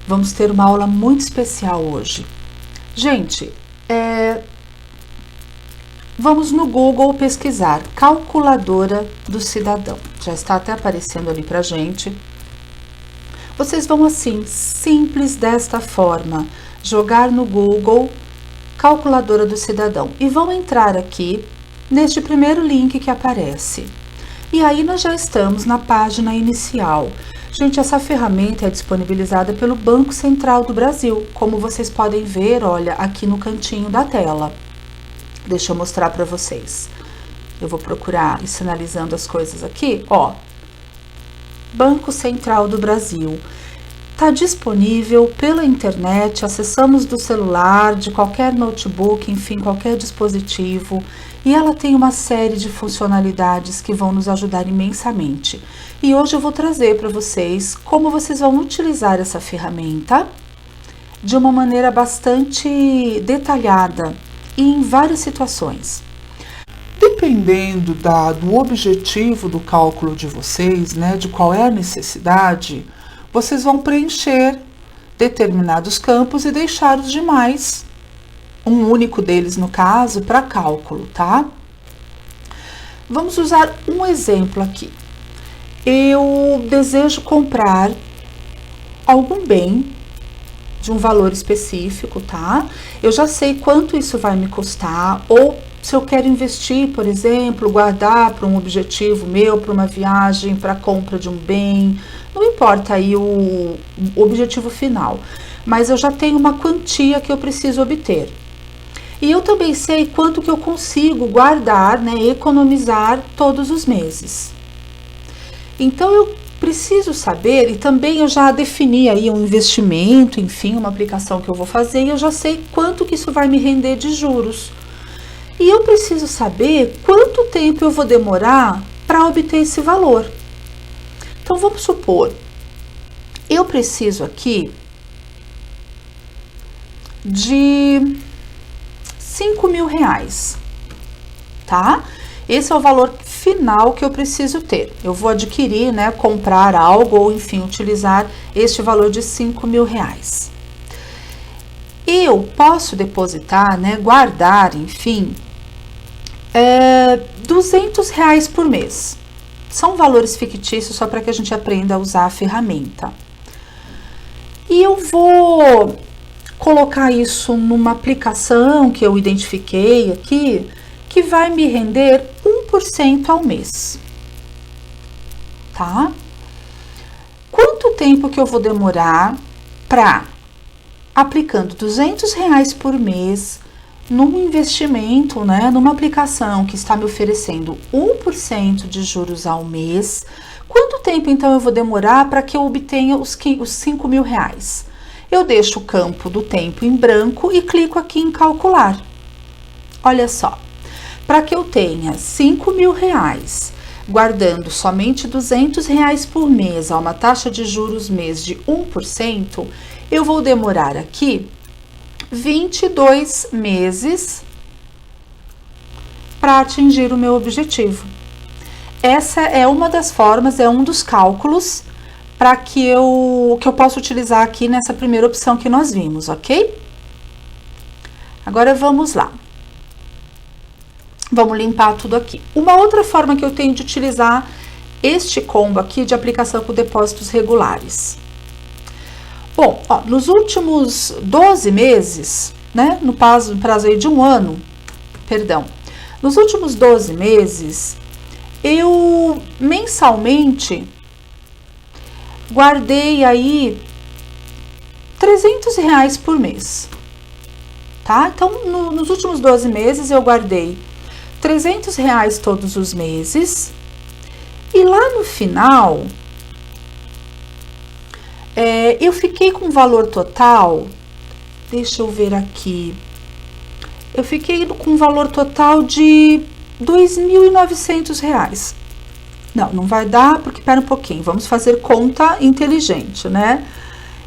Vamos ter uma aula muito especial hoje. Gente, vamos no Google pesquisar calculadora do cidadão. Já está até aparecendo ali pra gente. Vocês vão assim, simples desta forma, jogar no Google calculadora do cidadão e vão entrar aqui neste primeiro link que aparece. E aí nós já estamos na página inicial. Gente, essa ferramenta é disponibilizada pelo Banco Central do Brasil, como vocês podem ver, olha, aqui no cantinho da tela. Deixa eu mostrar para vocês. Eu vou procurar sinalizando as coisas aqui, ó. Banco Central do Brasil. Está disponível pela internet, acessamos do celular, de qualquer notebook, enfim, qualquer dispositivo. E ela tem uma série de funcionalidades que vão nos ajudar imensamente. E hoje eu vou trazer para vocês como vocês vão utilizar essa ferramenta de uma maneira bastante detalhada e em várias situações. Dependendo do objetivo do cálculo de vocês, né, de qual é a necessidade, vocês vão preencher determinados campos e deixar os demais, um único deles no caso, para cálculo, tá? Vamos usar um exemplo aqui. Eu desejo comprar algum bem de um valor específico, tá? Eu já sei quanto isso vai me custar, ou se eu quero investir, por exemplo, guardar para um objetivo meu, para uma viagem, para a compra de um bem, não importa aí o objetivo final, mas eu já tenho uma quantia que eu preciso obter. E eu também sei quanto que eu consigo guardar, né, economizar todos os meses. Então eu preciso saber, e também eu já defini aí um investimento, enfim, uma aplicação que eu vou fazer, e eu já sei quanto que isso vai me render de juros. E eu preciso saber quanto tempo eu vou demorar para obter esse valor. Então vamos supor, eu preciso aqui de 5 mil reais, tá? Esse é o valor final que eu preciso ter. Eu vou adquirir, né, comprar algo ou, enfim, utilizar este valor de 5 mil reais. Eu posso depositar, né, guardar, enfim, 200 reais por mês. São valores fictícios só para que a gente aprenda a usar a ferramenta. E eu vou colocar isso numa aplicação que eu identifiquei aqui, que vai me render 1% ao mês, tá? Quanto tempo que eu vou demorar para, aplicando 200 reais por mês, num investimento, né, numa aplicação que está me oferecendo 1% de juros ao mês, quanto tempo então eu vou demorar para que eu obtenha os 5 mil reais? Eu deixo o campo do tempo em branco e clico aqui em calcular. Olha só, para que eu tenha 5 mil reais, guardando somente 200 reais por mês a uma taxa de juros mês de 1%, eu vou demorar aqui 22 meses para atingir o meu objetivo. Essa é uma das formas, é um dos cálculos para que eu posso utilizar aqui nessa primeira opção que nós vimos, ok? Agora vamos lá. Vamos limpar tudo aqui. Uma outra forma que eu tenho de utilizar este combo aqui de aplicação com depósitos regulares. Bom, ó, nos últimos 12 meses, né, no prazo aí de um ano, perdão, nos últimos 12 meses, eu mensalmente guardei aí 300 reais por mês, tá? Então, nos últimos 12 meses eu guardei 300 reais todos os meses, e lá no final eu fiquei com um valor total, deixa eu ver aqui, eu fiquei com um valor total de R$ 2.900. Não vai dar, porque pera um pouquinho, vamos fazer conta inteligente, né?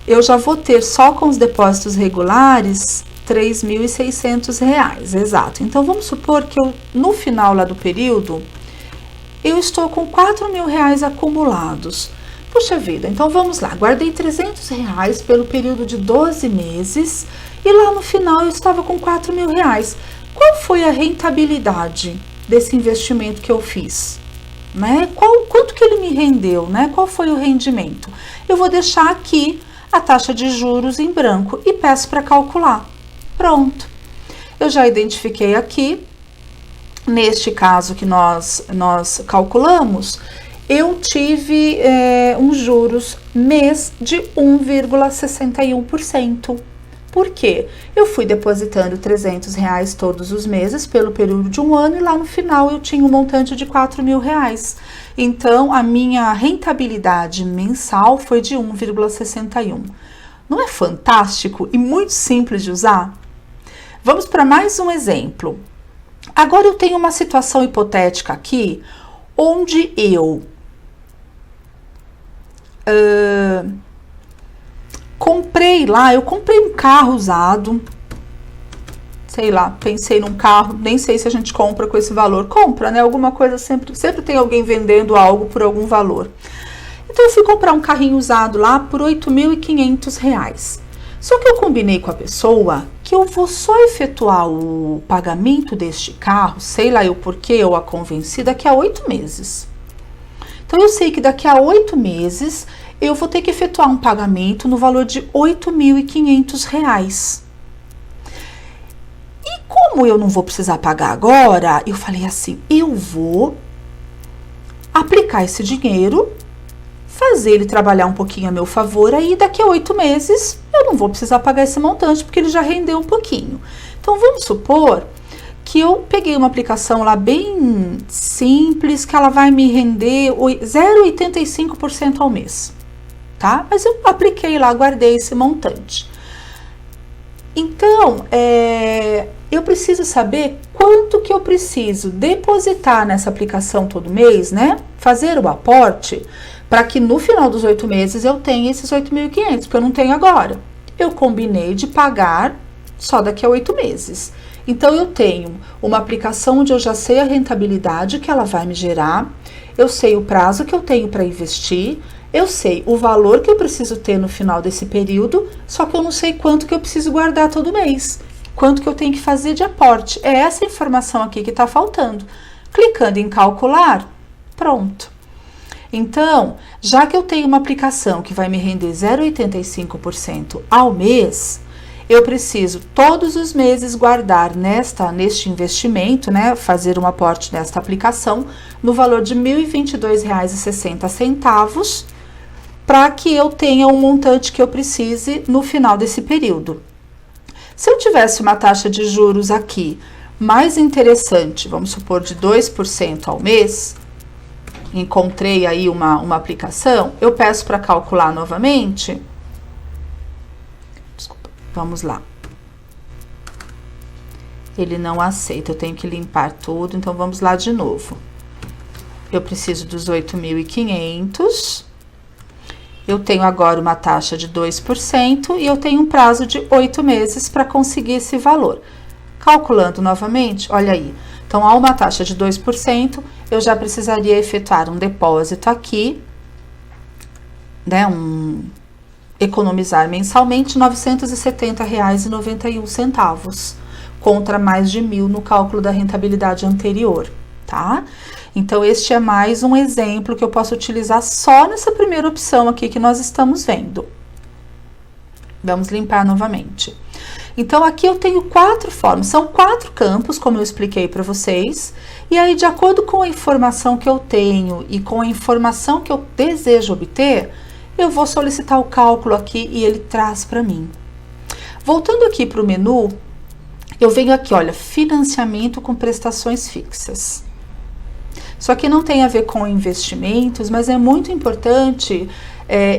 Eu já vou ter só com os depósitos regulares R$ 3.600, exato. Então, vamos supor que no final lá do período, eu estou com R$ 4.000 acumulados. Puxa vida, então vamos lá, guardei R$300 pelo período de 12 meses e lá no final eu estava com R$4.000. Qual foi a rentabilidade desse investimento que eu fiz? Né? Quanto que ele me rendeu, né? Qual foi o rendimento? Eu vou deixar aqui a taxa de juros em branco e peço para calcular. Pronto. Eu já identifiquei aqui, neste caso que nós calculamos, eu tive uns juros mês de 1,61%. Por quê? Eu fui depositando R$300 todos os meses pelo período de um ano e lá no final eu tinha um montante de R$4.000. Então, a minha rentabilidade mensal foi de 1,61. Não é fantástico e muito simples de usar? Vamos para mais um exemplo. Agora eu tenho uma situação hipotética aqui, onde eu comprei um carro usado, sei lá, pensei num carro, nem sei se a gente compra com esse valor, compra, né, alguma coisa, sempre tem alguém vendendo algo por algum valor. Então eu fui comprar um carrinho usado lá por R$8.500, só que eu combinei com a pessoa que eu vou só efetuar o pagamento deste carro, sei lá eu porquê, eu a convenci, daqui a 8 meses. Então eu sei que daqui a 8 meses eu vou ter que efetuar um pagamento no valor de R$8.500. E como eu não vou precisar pagar agora, eu falei assim, eu vou aplicar esse dinheiro, fazer ele trabalhar um pouquinho a meu favor, aí daqui a 8 meses eu não vou precisar pagar esse montante, porque ele já rendeu um pouquinho. Então vamos supor que eu peguei uma aplicação lá bem simples, que ela vai me render 0,85% ao mês. Tá? Mas eu apliquei lá, guardei esse montante. Então, eu preciso saber quanto que eu preciso depositar nessa aplicação todo mês, né? Fazer o aporte, para que no final dos 8 meses eu tenha esses 8.500, porque eu não tenho agora. Eu combinei de pagar só daqui a 8 meses. Então, eu tenho uma aplicação onde eu já sei a rentabilidade que ela vai me gerar, eu sei o prazo que eu tenho para investir, eu sei o valor que eu preciso ter no final desse período, só que eu não sei quanto que eu preciso guardar todo mês, quanto que eu tenho que fazer de aporte. É essa informação aqui que está faltando. Clicando em calcular, pronto. Então, já que eu tenho uma aplicação que vai me render 0,85% ao mês, eu preciso todos os meses guardar neste investimento, né, fazer um aporte nesta aplicação no valor de R$ 1.022,60, para que eu tenha um montante que eu precise no final desse período. Se eu tivesse uma taxa de juros aqui mais interessante, vamos supor de 2% ao mês, encontrei aí uma aplicação, eu peço para calcular novamente. Desculpa, vamos lá. Ele não aceita, eu tenho que limpar tudo, então vamos lá de novo. Eu preciso dos 8.500. Eu tenho agora uma taxa de 2% e eu tenho um prazo de 8 meses para conseguir esse valor. Calculando novamente, olha aí. Então, a uma taxa de 2%, eu já precisaria efetuar um depósito aqui, né? Economizar mensalmente R$ 970,91, contra mais de 1.000 no cálculo da rentabilidade anterior, tá? Então, este é mais um exemplo que eu posso utilizar só nessa primeira opção aqui que nós estamos vendo. Vamos limpar novamente. Então, aqui eu tenho 4 formas, são 4 campos, como eu expliquei para vocês, e aí, de acordo com a informação que eu tenho e com a informação que eu desejo obter, eu vou solicitar o cálculo aqui e ele traz para mim. Voltando aqui para o menu, eu venho aqui, olha, financiamento com prestações fixas. Só que não tem a ver com investimentos, mas é muito importante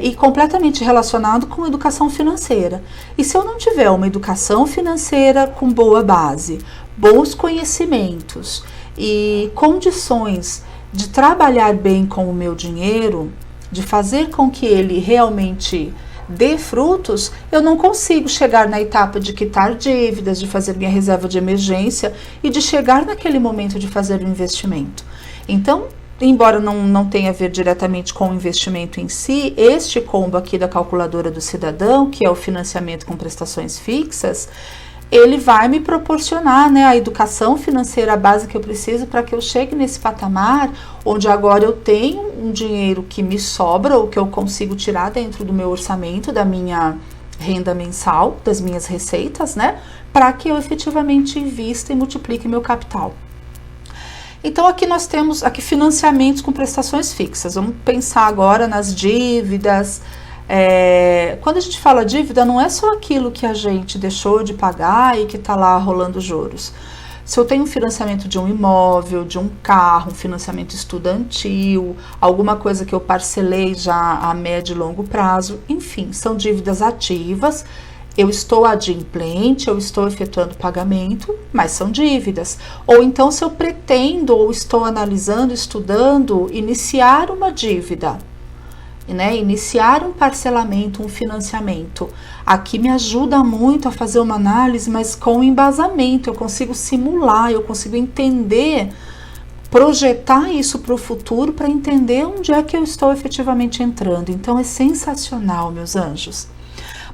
e completamente relacionado com educação financeira. E se eu não tiver uma educação financeira com boa base, bons conhecimentos e condições de trabalhar bem com o meu dinheiro, de fazer com que ele realmente dê frutos, eu não consigo chegar na etapa de quitar dívidas, de fazer minha reserva de emergência e de chegar naquele momento de fazer o investimento. Então, embora não tenha a ver diretamente com o investimento em si, este combo aqui da calculadora do cidadão, que é o financiamento com prestações fixas, ele vai me proporcionar, né, a educação financeira básica que eu preciso para que eu chegue nesse patamar onde agora eu tenho um dinheiro que me sobra ou que eu consigo tirar dentro do meu orçamento, da minha renda mensal, das minhas receitas, né, para que eu efetivamente invista e multiplique meu capital. Então aqui nós temos aqui financiamentos com prestações fixas. Vamos pensar agora nas dívidas. Quando a gente fala dívida, não é só aquilo que a gente deixou de pagar e que está lá rolando juros. Se eu tenho um financiamento de um imóvel, de um carro, um financiamento estudantil, alguma coisa que eu parcelei já a médio e longo prazo, enfim, são dívidas ativas. Eu estou adimplente, eu estou efetuando pagamento, mas são dívidas. Ou então, se eu pretendo ou estou analisando, estudando, iniciar uma dívida, né? Iniciar um parcelamento, um financiamento. Aqui me ajuda muito a fazer uma análise, mas com embasamento. Eu consigo simular, eu consigo entender, projetar isso para o futuro para entender onde é que eu estou efetivamente entrando. Então, é sensacional, meus anjos.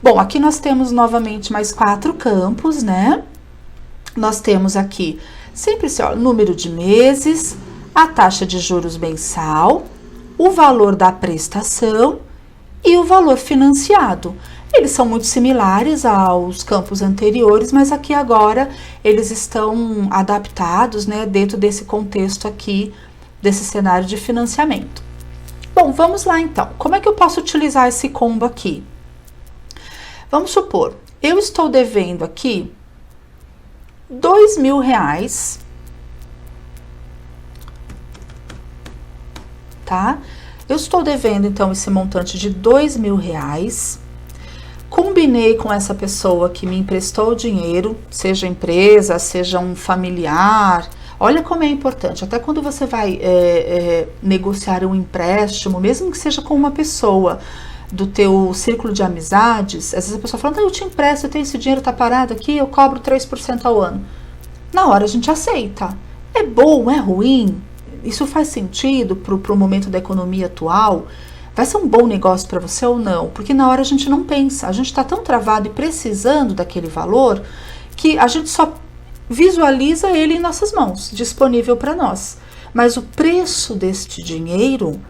Bom, aqui nós temos novamente mais 4 campos, né? Nós temos aqui sempre esse número de meses, a taxa de juros mensal, o valor da prestação e o valor financiado. Eles são muito similares aos campos anteriores, mas aqui agora eles estão adaptados, né, dentro desse contexto aqui, desse cenário de financiamento. Bom, vamos lá então. Como é que eu posso utilizar esse combo aqui? Vamos supor, eu estou devendo aqui R$2.000, tá? Eu estou devendo, então, esse montante de R$2.000, combinei com essa pessoa que me emprestou o dinheiro, seja empresa, seja um familiar. Olha como é importante, até quando você vai negociar um empréstimo, mesmo que seja com uma pessoa do teu círculo de amizades, às vezes a pessoa fala, eu te empresto, eu tenho esse dinheiro, tá parado aqui, eu cobro 3% ao ano. Na hora a gente aceita. É bom, é ruim? Isso faz sentido pro momento da economia atual? Vai ser um bom negócio para você ou não? Porque na hora a gente não pensa, a gente está tão travado e precisando daquele valor que a gente só visualiza ele em nossas mãos, disponível para nós. Mas o preço deste dinheiro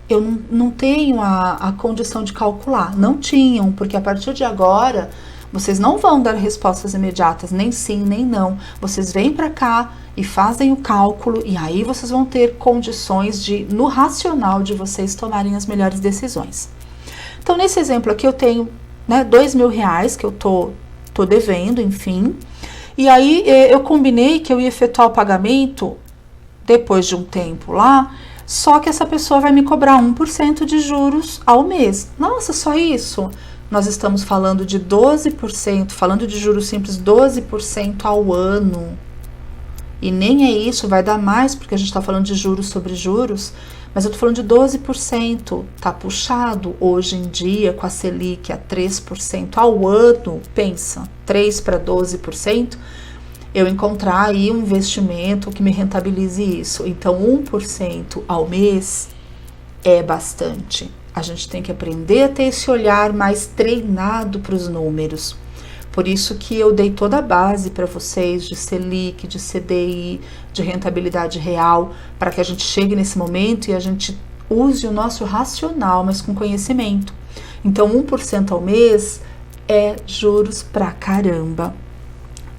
eu não tenho a condição de calcular. Não tinham, porque a partir de agora vocês não vão dar respostas imediatas, nem sim, nem não. Vocês vêm para cá e fazem o cálculo e aí vocês vão ter condições de, no racional de vocês, tomarem as melhores decisões. Então, nesse exemplo aqui eu tenho, né, R$2.000 que eu tô devendo, enfim. E aí eu combinei que eu ia efetuar o pagamento depois de um tempo lá, só que essa pessoa vai me cobrar 1% de juros ao mês. Nossa, só isso? Nós estamos falando de 12%, falando de juros simples, 12% ao ano. E nem é isso, vai dar mais, porque a gente está falando de juros sobre juros, mas eu tô falando de 12%. Tá puxado hoje em dia com a Selic a 3% ao ano, pensa, 3 para 12%. Eu encontrar aí um investimento que me rentabilize isso. Então, 1% ao mês é bastante. A gente tem que aprender a ter esse olhar mais treinado para os números. Por isso que eu dei toda a base para vocês de Selic, de CDI, de rentabilidade real, para que a gente chegue nesse momento e a gente use o nosso racional, mas com conhecimento. Então, 1% ao mês é juros pra caramba,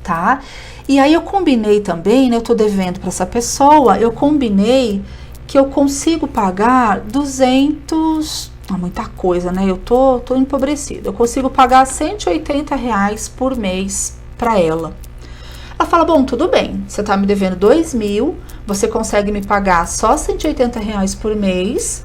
tá? E aí eu combinei também, né, eu tô devendo para essa pessoa, eu combinei que eu consigo pagar 200, muita coisa, né, eu tô empobrecida, eu consigo pagar R$180 por mês para ela. Ela fala, bom, tudo bem, você tá me devendo 2.000, você consegue me pagar só R$180 por mês,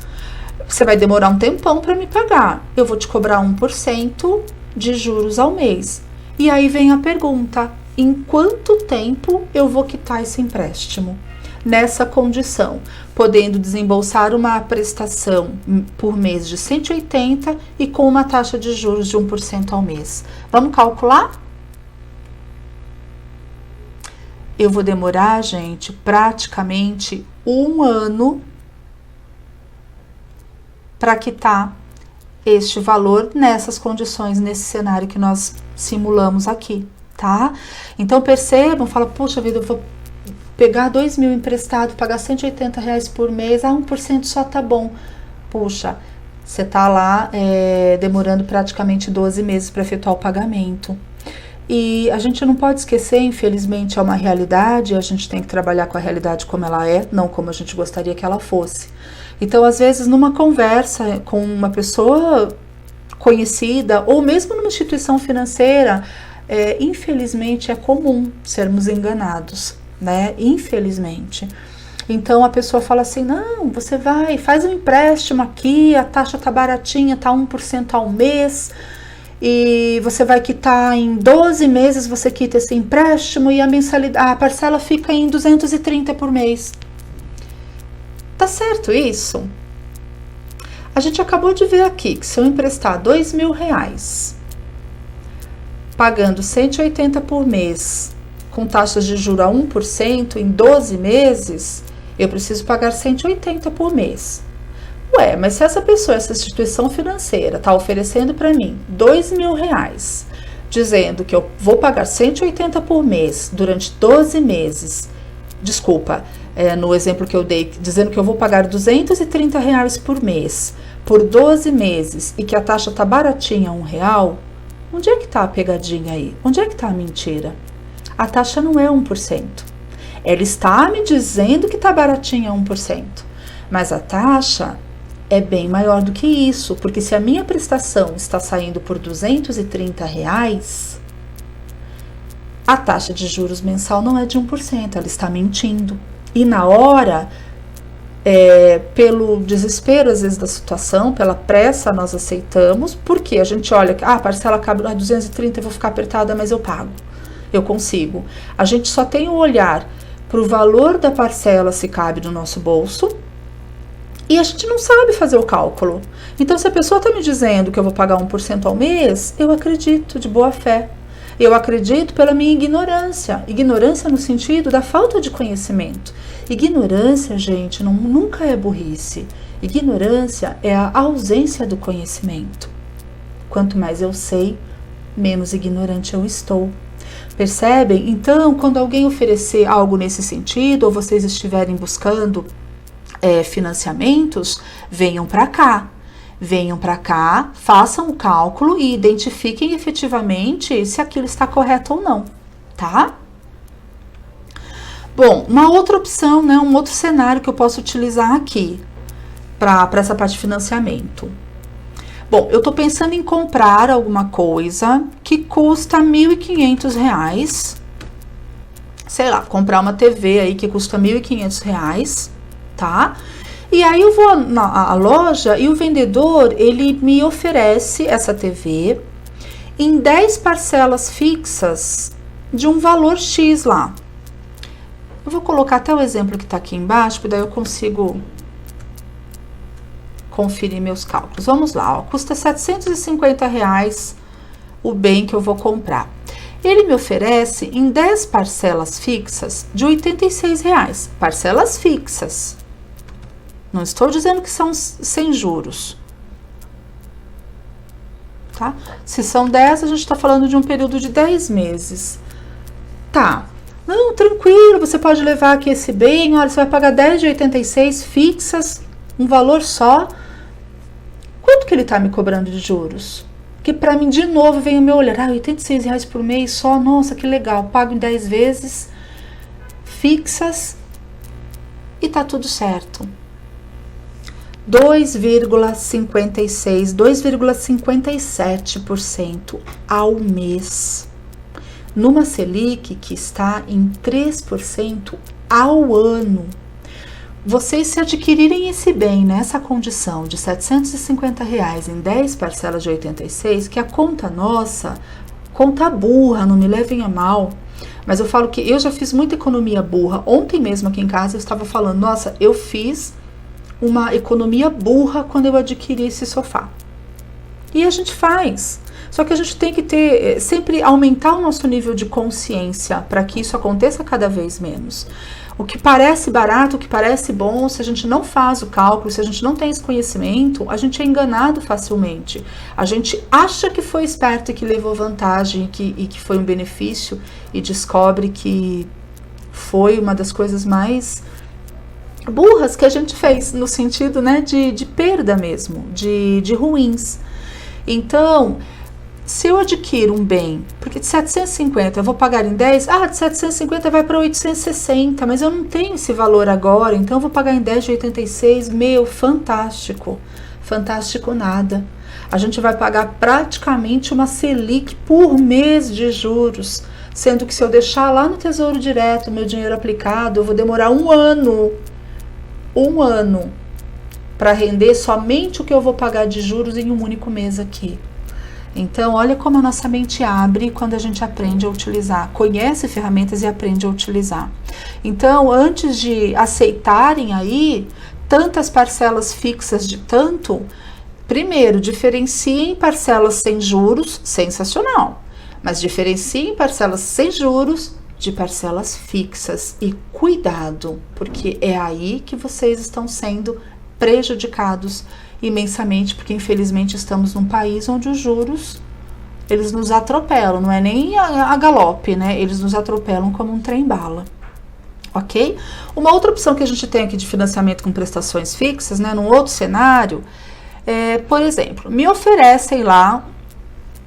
você vai demorar um tempão para me pagar, eu vou te cobrar 1% de juros ao mês. E aí vem a pergunta, em quanto tempo eu vou quitar esse empréstimo? Nessa condição, podendo desembolsar uma prestação por mês de 180 e com uma taxa de juros de 1% ao mês. Vamos calcular? Eu vou demorar, gente, praticamente um ano para quitar este valor nessas condições, nesse cenário que nós simulamos aqui, tá? Então percebam, fala, puxa vida, eu vou pegar 2.000 emprestado, pagar R$180 por mês, 1% só tá bom. Puxa, você tá lá demorando praticamente 12 meses para efetuar o pagamento. E a gente não pode esquecer, infelizmente é uma realidade, a gente tem que trabalhar com a realidade como ela é, não como a gente gostaria que ela fosse. Então, às vezes, numa conversa com uma pessoa conhecida, ou mesmo numa instituição financeira, infelizmente é comum sermos enganados, né? Infelizmente. Então, a pessoa fala assim, não, você vai, faz um empréstimo aqui, a taxa tá baratinha, tá 1% ao mês, e você vai quitar em 12 meses, você quita esse empréstimo e a parcela fica em 230 por mês. Tá certo isso? A gente acabou de ver aqui que se eu emprestar R$2.000, pagando 180 por mês, com taxas de juros a 1% em 12 meses, eu preciso pagar 180 por mês. Ué, mas se essa pessoa, essa instituição financeira, está oferecendo para mim R$2.000, dizendo que eu vou pagar 180 por mês durante 12 meses, desculpa, no exemplo que eu dei, dizendo que eu vou pagar R$230 por mês, por 12 meses, e que a taxa tá baratinha, R$1, onde é que tá a pegadinha aí? Onde é que tá a mentira? A taxa não é 1%. Ela está me dizendo que tá baratinha 1%, mas a taxa é bem maior do que isso, porque se a minha prestação está saindo por R$230, a taxa de juros mensal não é de 1%, ela está mentindo. E na hora, pelo desespero às vezes da situação, pela pressa nós aceitamos, porque a gente olha que a parcela cabe a 230, eu vou ficar apertada, mas eu pago, eu consigo. A gente só tem o olhar para o valor da parcela, se cabe no nosso bolso, e a gente não sabe fazer o cálculo. Então, se a pessoa está me dizendo que eu vou pagar 1% ao mês, eu acredito de boa fé. Eu acredito pela minha ignorância. Ignorância no sentido da falta de conhecimento. Ignorância, gente, nunca é burrice. Ignorância é a ausência do conhecimento. Quanto mais eu sei, menos ignorante eu estou. Percebem? Então, quando alguém oferecer algo nesse sentido, ou vocês estiverem buscando financiamentos, venham para cá. Venham para cá, façam o cálculo e identifiquem efetivamente se aquilo está correto ou não, tá? Bom, uma outra opção, né, um outro cenário que eu posso utilizar aqui para essa parte de financiamento. Bom, eu tô pensando em comprar alguma coisa que custa R$1.500, sei lá, comprar uma TV aí que custa R$1.500, tá? E aí eu vou na loja e o vendedor, ele me oferece essa TV em 10 parcelas fixas de um valor X lá. Eu vou colocar até o exemplo que tá aqui embaixo, porque daí eu consigo conferir meus cálculos. Vamos lá, ó, custa R$750 o bem que eu vou comprar. Ele me oferece em 10 parcelas fixas de R$86, parcelas fixas. Não estou dizendo que são sem juros, tá? Se são 10, a gente está falando de um período de 10 meses. Tá, não, tranquilo, você pode levar aqui esse bem, olha, você vai pagar 10 de 86 fixas, um valor só. Quanto que ele está me cobrando de juros? Porque para mim, de novo, vem o meu olhar, R$86 por mês só, nossa, que legal, pago em 10 vezes, fixas, e tá tudo certo. 2,56%, 2,57% ao mês, numa Selic que está em 3% ao ano. Vocês, se adquirirem esse bem nessa condição de R$750 em 10 parcelas de 86, que a conta nossa, conta burra, não me levem a mal, mas eu falo que eu já fiz muita economia burra. Ontem mesmo aqui em casa eu estava falando, nossa, eu fiz uma economia burra quando eu adquiri esse sofá. E a gente faz. Só que a gente tem que ter, sempre aumentar o nosso nível de consciência para que isso aconteça cada vez menos. O que parece barato, o que parece bom, se a gente não faz o cálculo, se a gente não tem esse conhecimento, a gente é enganado facilmente. A gente acha que foi esperto e que levou vantagem e que foi um benefício e descobre que foi uma das coisas mais burras que a gente fez, no sentido, né, de perda mesmo, de ruins. Então, se eu adquiro um bem, porque de 750 eu vou pagar em 10, de 750 vai para 860, mas eu não tenho esse valor agora, então eu vou pagar em 10 de 86, fantástico, fantástico nada. A gente vai pagar praticamente uma Selic por mês de juros, sendo que se eu deixar lá no Tesouro Direto meu dinheiro aplicado, eu vou demorar um ano para render somente o que eu vou pagar de juros em um único mês aqui. Então, olha como a nossa mente abre quando a gente aprende a utilizar, conhece ferramentas e aprende a utilizar. Então, antes de aceitarem aí tantas parcelas fixas de tanto, primeiro, diferenciem parcelas sem juros, sensacional, mas diferenciem parcelas sem juros de parcelas fixas e cuidado, porque é aí que vocês estão sendo prejudicados imensamente, porque infelizmente estamos num país onde os juros, eles nos atropelam, não é nem a galope, né? Eles nos atropelam como um trem-bala, ok? Uma outra opção que a gente tem aqui de financiamento com prestações fixas, né? Num outro cenário, por exemplo, me oferecem lá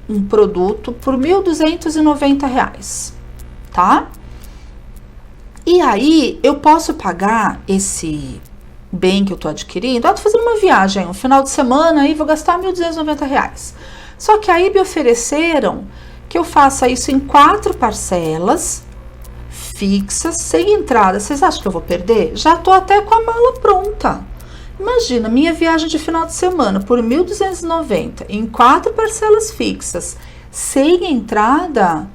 um produto por R$ 1.290, tá? E aí, eu posso pagar esse bem que eu tô adquirindo, tô fazendo uma viagem, um final de semana, aí vou gastar R$ 1.290. Só que aí me ofereceram que eu faça isso em 4 parcelas fixas, sem entrada. Vocês acham que eu vou perder? Já tô até com a mala pronta. Imagina, minha viagem de final de semana por R$ 1.290 em 4 parcelas fixas, sem entrada.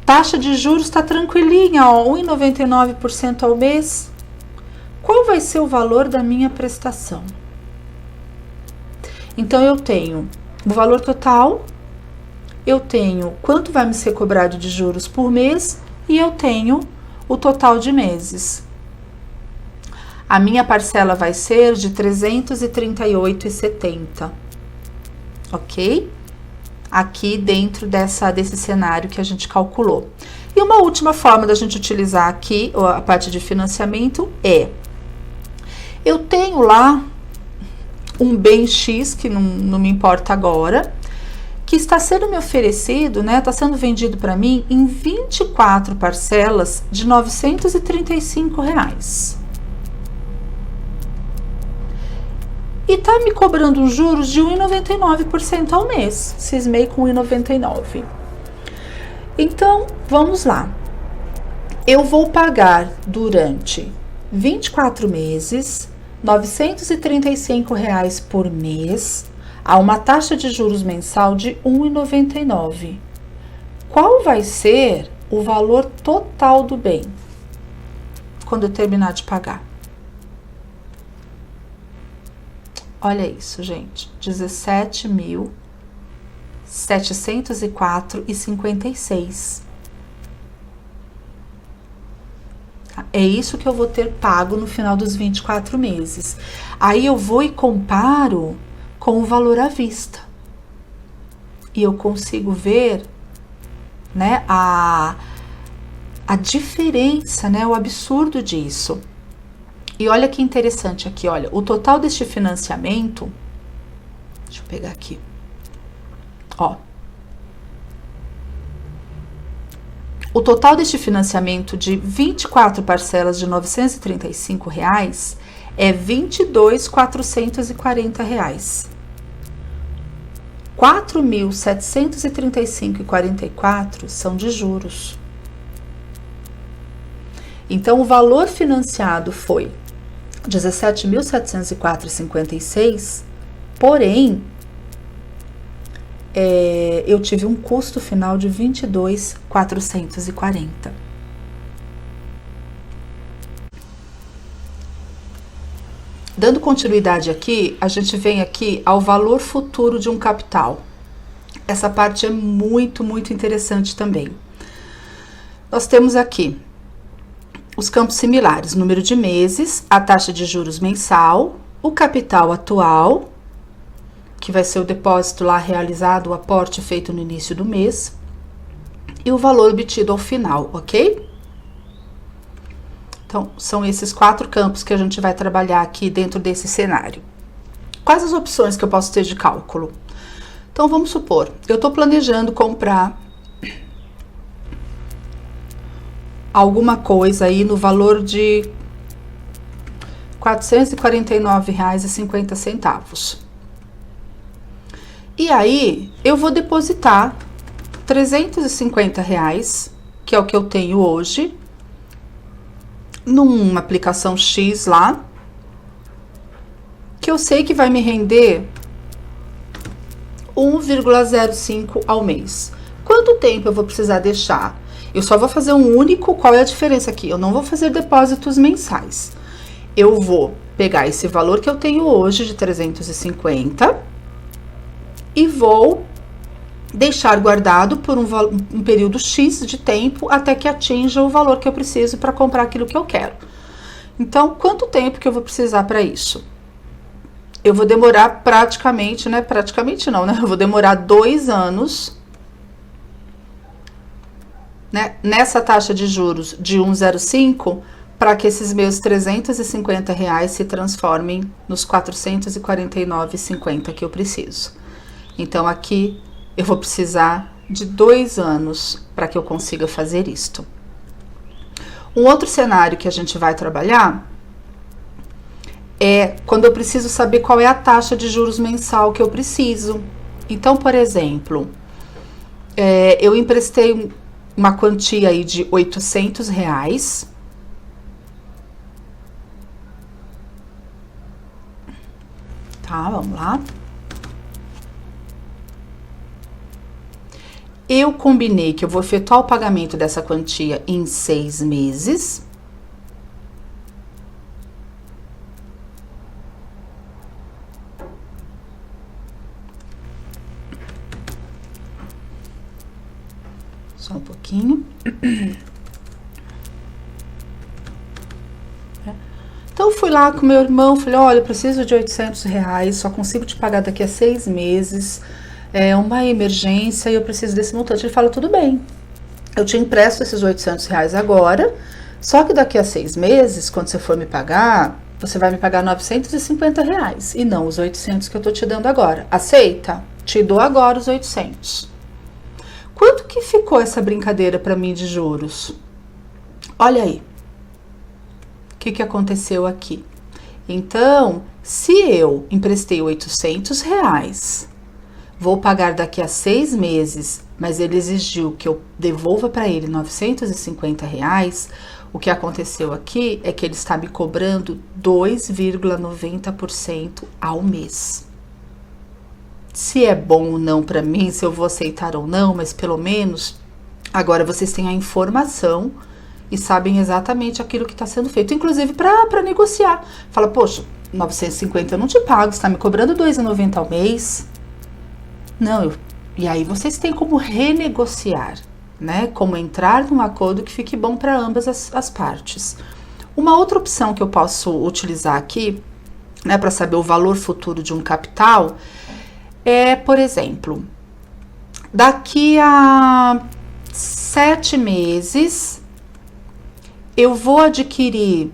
Taxa de juros está tranquilinha, ó, 1,99% ao mês. Qual vai ser o valor da minha prestação? Então, eu tenho o valor total, eu tenho quanto vai me ser cobrado de juros por mês e eu tenho o total de meses. A minha parcela vai ser de R$ 338,70, ok? Aqui dentro desse cenário que a gente calculou. E uma última forma da gente utilizar aqui a parte de financiamento é: eu tenho lá um bem X, que não me importa agora, que está sendo me oferecido, né? Está sendo vendido para mim em 24 parcelas de R$ 935. E tá me cobrando uns juros de 1,99% ao mês. Cismei com 1,99. Então, vamos lá. Eu vou pagar durante 24 meses, R$ 935 por mês, a uma taxa de juros mensal de 1,99. Qual vai ser o valor total do bem quando eu terminar de pagar? Olha isso, gente, R$ 17.704,56. É isso que eu vou ter pago no final dos 24 meses. Aí eu vou e comparo com o valor à vista. E eu consigo ver, né, a diferença, né, o absurdo disso. E olha que interessante aqui, olha, o total deste financiamento, deixa eu pegar aqui, ó. O total deste financiamento de 24 parcelas de R$ 935 é R$ 22.440. R$ 4.735,44 são de juros. Então, o valor financiado foi R$ 17.704,56, porém, eu tive um custo final de R$ 22.440. Dando continuidade aqui, a gente vem aqui ao valor futuro de um capital. Essa parte é muito, muito interessante também. Nós temos aqui os campos similares, número de meses, a taxa de juros mensal, o capital atual, que vai ser o depósito lá realizado, o aporte feito no início do mês, e o valor obtido ao final, ok? Então, são esses 4 campos que a gente vai trabalhar aqui dentro desse cenário. Quais as opções que eu posso ter de cálculo? Então, vamos supor, eu estou planejando comprar alguma coisa aí no valor de R$ 449,50. E aí, eu vou depositar R$ 350, que é o que eu tenho hoje, numa aplicação X lá, que eu sei que vai me render 1,05 ao mês. Quanto tempo eu vou precisar deixar? Eu só vou fazer um único, qual é a diferença aqui? Eu não vou fazer depósitos mensais. Eu vou pegar esse valor que eu tenho hoje de 350 e vou deixar guardado por um período X de tempo até que atinja o valor que eu preciso para comprar aquilo que eu quero. Então, quanto tempo que eu vou precisar para isso? Eu vou demorar praticamente, né? Praticamente não, né? Eu vou demorar 2 anos, né, nessa taxa de juros de 1,05 para que esses meus R$ 350 se transformem nos R$ 449,50 que eu preciso. Então, aqui eu vou precisar de 2 anos para que eu consiga fazer isto. Um outro cenário que a gente vai trabalhar é quando eu preciso saber qual é a taxa de juros mensal que eu preciso. Então, por exemplo, eu emprestei uma quantia aí de R$ 800. Tá, vamos lá. Eu combinei que eu vou efetuar o pagamento dessa quantia em 6 meses. Só um pouquinho. Então, eu fui lá com meu irmão, falei, olha, eu preciso de R$ 800, só consigo te pagar daqui a 6 meses, é uma emergência e eu preciso desse montante. Ele falou, tudo bem, eu te empresto esses R$ 800 agora, só que daqui a 6 meses, quando você for me pagar, você vai me pagar R$ 950 e não os 800 que eu tô te dando agora. Aceita? Te dou agora os 800. Quanto que ficou essa brincadeira para mim de juros? Olha aí. O que aconteceu aqui? Então, se eu emprestei R$ 800, vou pagar daqui a 6 meses, mas ele exigiu que eu devolva para ele R$ 950, o que aconteceu aqui é que ele está me cobrando 2,90% ao mês. Se é bom ou não para mim, se eu vou aceitar ou não, mas pelo menos agora vocês têm a informação e sabem exatamente aquilo que está sendo feito, inclusive para negociar. Fala, poxa, 950 eu não te pago, você está me cobrando 2,90 ao mês. Não, e aí vocês têm como renegociar, né? Como entrar num acordo que fique bom para ambas as partes. Uma outra opção que eu posso utilizar aqui, né, para saber o valor futuro de um capital, é, por exemplo, daqui a 7 meses, eu vou adquirir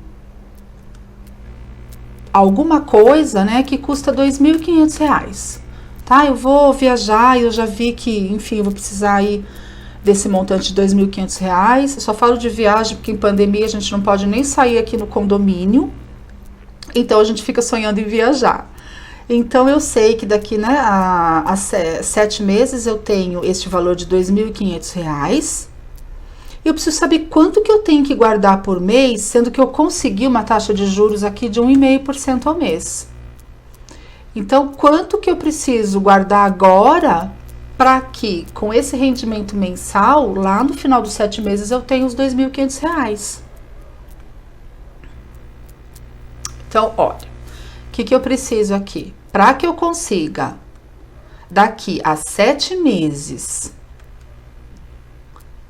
alguma coisa, né, que custa R$ 2.500, tá? Eu vou viajar, eu já vi que, enfim, eu vou precisar aí desse montante de R$ 2.500. Eu só falo de viagem porque em pandemia a gente não pode nem sair aqui no condomínio, então a gente fica sonhando em viajar. Então, eu sei que daqui, né, a 7 meses eu tenho este valor de R$ 2.500. Eu preciso saber quanto que eu tenho que guardar por mês, sendo que eu consegui uma taxa de juros aqui de 1,5% ao mês. Então, quanto que eu preciso guardar agora para que, com esse rendimento mensal, lá no final dos 7 meses, eu tenha os R$ 2.500? Então, olha, o que eu preciso aqui? Para que eu consiga, daqui a 7 meses,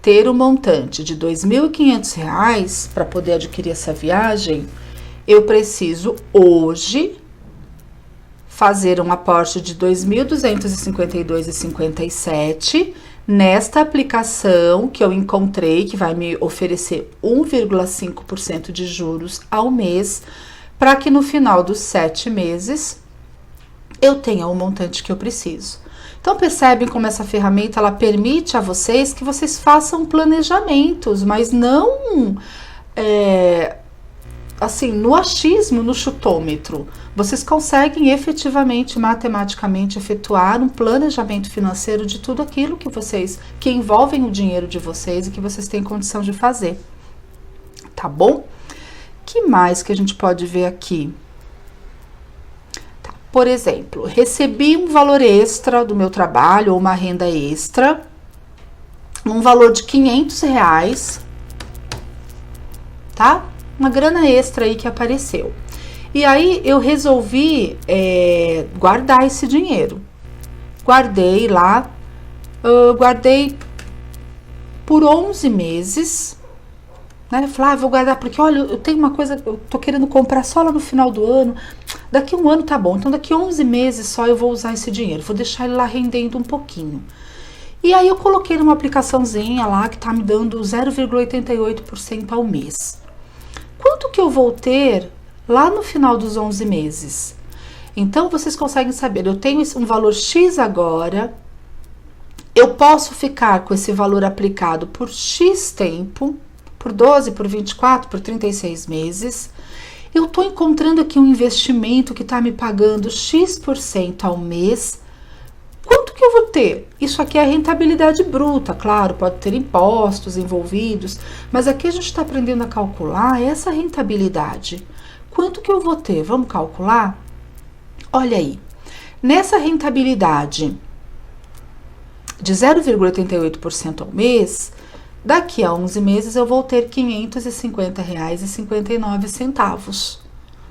ter um montante de R$ 2.500 para poder adquirir essa viagem, eu preciso hoje fazer um aporte de R$ 2.252,57 nesta aplicação que eu encontrei, que vai me oferecer 1,5% de juros ao mês, para que no final dos 7 meses eu tenha o montante que eu preciso. Então, percebem como essa ferramenta ela permite a vocês que vocês façam planejamentos, mas não assim, no achismo, no chutômetro. Vocês conseguem efetivamente, matematicamente, efetuar um planejamento financeiro de tudo aquilo que envolvem o dinheiro de vocês e que vocês têm condição de fazer. Tá bom? Que mais que a gente pode ver aqui? Tá, por exemplo, recebi um valor extra do meu trabalho ou uma renda extra, um valor de R$ 500, tá? Uma grana extra aí que apareceu. E aí eu resolvi guardar esse dinheiro. Guardei lá, guardei por 11 meses, né? Falei, vou guardar porque, olha, eu tenho uma coisa, eu tô querendo comprar só lá no final do ano. Daqui um ano tá bom, então daqui 11 meses só eu vou usar esse dinheiro. Vou deixar ele lá rendendo um pouquinho. E aí eu coloquei numa aplicaçãozinha lá que tá me dando 0,88% ao mês. Quanto que eu vou ter lá no final dos 11 meses? Então, vocês conseguem saber, eu tenho um valor X agora, eu posso ficar com esse valor aplicado por X tempo, por 12, por 24, por 36 meses. Eu tô encontrando aqui um investimento que tá me pagando X% ao mês. Quanto que eu vou ter? Isso aqui é a rentabilidade bruta, claro, pode ter impostos envolvidos, mas aqui a gente está aprendendo a calcular essa rentabilidade. Quanto que eu vou ter? Vamos calcular? Olha aí, nessa rentabilidade de 0,88% ao mês, daqui a 11 meses eu vou ter R$ 550,59,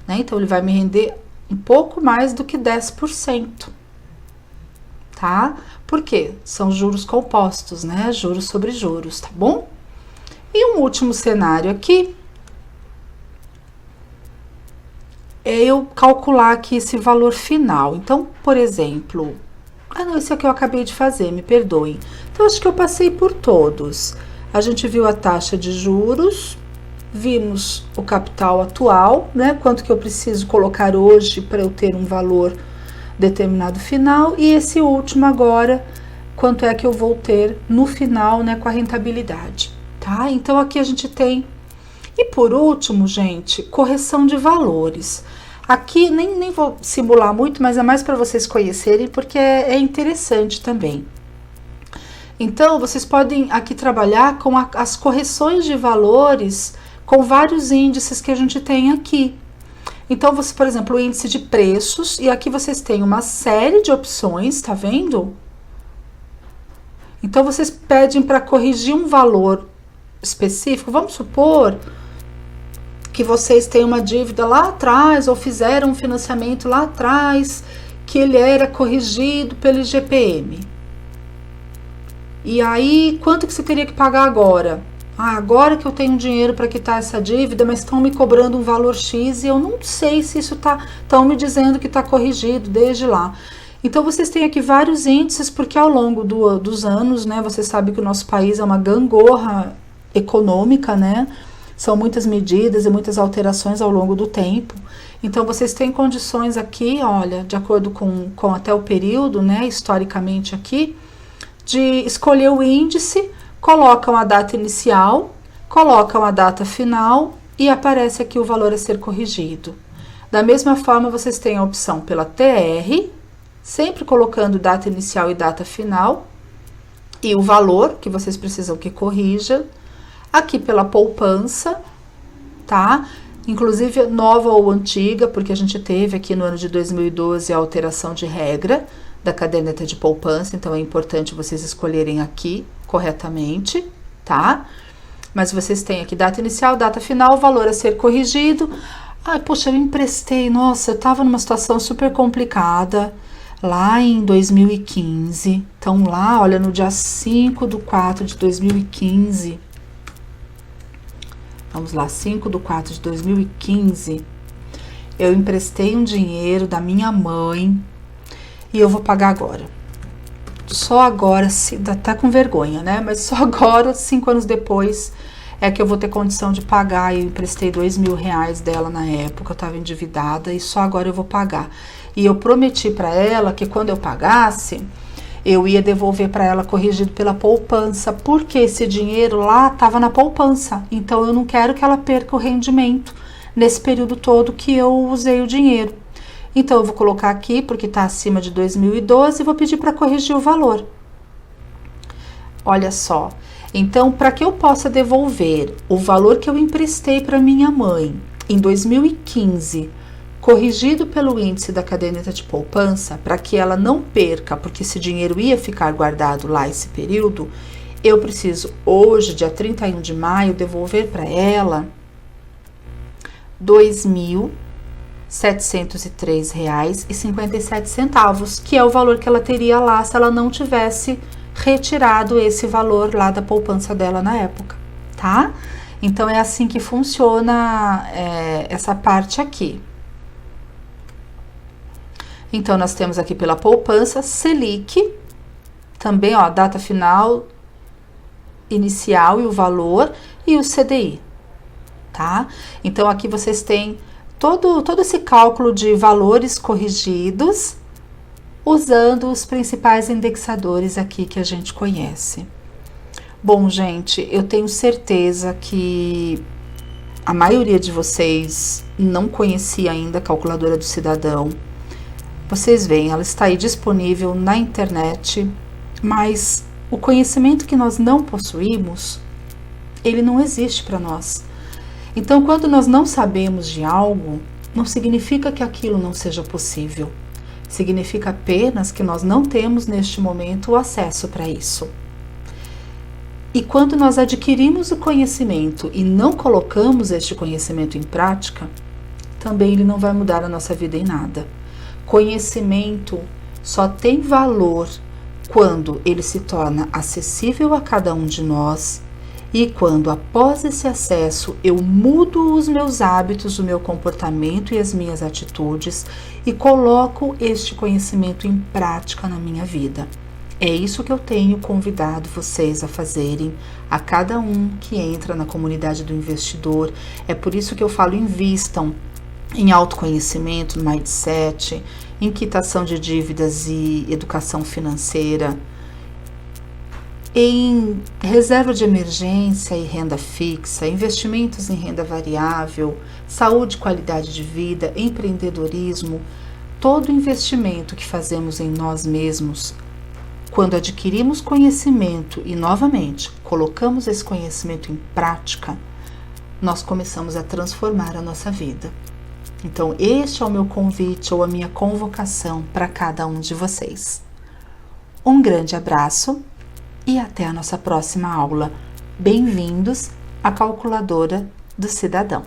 né? Então, ele vai me render um pouco mais do que 10%. Tá? Por quê? São juros compostos, né? Juros sobre juros, tá bom? E um último cenário aqui é eu calcular aqui esse valor final. Então, por exemplo, não, esse aqui eu acabei de fazer, me perdoem. Então, acho que eu passei por todos. A gente viu a taxa de juros, vimos o capital atual, né? Quanto que eu preciso colocar hoje para eu ter um valor determinado final, e esse último agora, quanto é que eu vou ter no final, né, com a rentabilidade, tá? Então, aqui a gente tem, e por último, gente, correção de valores. Aqui, nem vou simular muito, mas é mais para vocês conhecerem, porque é interessante também. Então, vocês podem aqui trabalhar com as correções de valores com vários índices que a gente tem aqui. Então, você, por exemplo, o índice de preços, e aqui vocês têm uma série de opções, tá vendo? Então, vocês pedem para corrigir um valor específico. Vamos supor que vocês têm uma dívida lá atrás, ou fizeram um financiamento lá atrás, que ele era corrigido pelo IGPM. E aí, quanto que você teria que pagar agora? Agora que eu tenho dinheiro para quitar essa dívida, mas estão me cobrando um valor X e eu não sei se isso estão me dizendo que está corrigido desde lá. Então, vocês têm aqui vários índices, porque ao longo dos anos, né, você sabe que o nosso país é uma gangorra econômica, né? São muitas medidas e muitas alterações ao longo do tempo. Então, vocês têm condições aqui, olha, de acordo com até o período, né, historicamente aqui, de escolher o índice, colocam a data inicial, colocam a data final e aparece aqui o valor a ser corrigido. Da mesma forma, vocês têm a opção pela TR, sempre colocando data inicial e data final, e o valor que vocês precisam que corrija. Aqui pela poupança, tá? Inclusive nova ou antiga, porque a gente teve aqui no ano de 2012 a alteração de regra da caderneta de poupança, então é importante vocês escolherem aqui corretamente, tá? Mas vocês têm aqui data inicial, data final, valor a ser corrigido. Ai, poxa, eu emprestei, nossa, eu tava numa situação super complicada, lá em 2015. Então lá, olha, no dia 5/4/2015, vamos lá, 5/4/2015, eu emprestei um dinheiro da minha mãe e eu vou pagar agora. Só agora, dá até com vergonha, né? Mas só agora, 5 anos depois, é que eu vou ter condição de pagar. Eu emprestei R$2.000 dela na época, eu tava endividada e só agora eu vou pagar. E eu prometi para ela que quando eu pagasse, eu ia devolver para ela corrigido pela poupança, porque esse dinheiro lá tava na poupança. Então eu não quero que ela perca o rendimento nesse período todo que eu usei o dinheiro. Então eu vou colocar aqui, porque tá acima de 2012, e vou pedir para corrigir o valor. Olha só. Então, para que eu possa devolver o valor que eu emprestei para minha mãe em 2015, corrigido pelo índice da caderneta de poupança, para que ela não perca, porque esse dinheiro ia ficar guardado lá esse período, eu preciso hoje, dia 31 de maio, devolver para ela R$2.703,57, que é o valor que ela teria lá se ela não tivesse retirado esse valor lá da poupança dela na época, tá? Então é assim que funciona essa parte aqui. Então nós temos aqui pela poupança Selic, também, ó, data final, inicial e o valor, e o CDI, tá? Então aqui vocês têm todo esse cálculo de valores corrigidos, usando os principais indexadores aqui que a gente conhece. Bom, gente, eu tenho certeza que a maioria de vocês não conhecia ainda a calculadora do cidadão. Vocês veem, ela está aí disponível na internet, mas o conhecimento que nós não possuímos, ele não existe para nós. Então, quando nós não sabemos de algo, não significa que aquilo não seja possível. Significa apenas que nós não temos neste momento o acesso para isso. E quando nós adquirimos o conhecimento e não colocamos este conhecimento em prática, também ele não vai mudar a nossa vida em nada. Conhecimento só tem valor quando ele se torna acessível a cada um de nós e quando, após esse acesso, eu mudo os meus hábitos, o meu comportamento e as minhas atitudes e coloco este conhecimento em prática na minha vida. É isso que eu tenho convidado vocês a fazerem, a cada um que entra na comunidade do investidor. É por isso que eu falo: invistam em autoconhecimento, mindset, em quitação de dívidas e educação financeira, em reserva de emergência e renda fixa, investimentos em renda variável, saúde e qualidade de vida, empreendedorismo. Todo investimento que fazemos em nós mesmos, quando adquirimos conhecimento e, novamente, colocamos esse conhecimento em prática, nós começamos a transformar a nossa vida. Então, este é o meu convite ou a minha convocação para cada um de vocês. Um grande abraço e até a nossa próxima aula. Bem-vindos à Calculadora do Cidadão.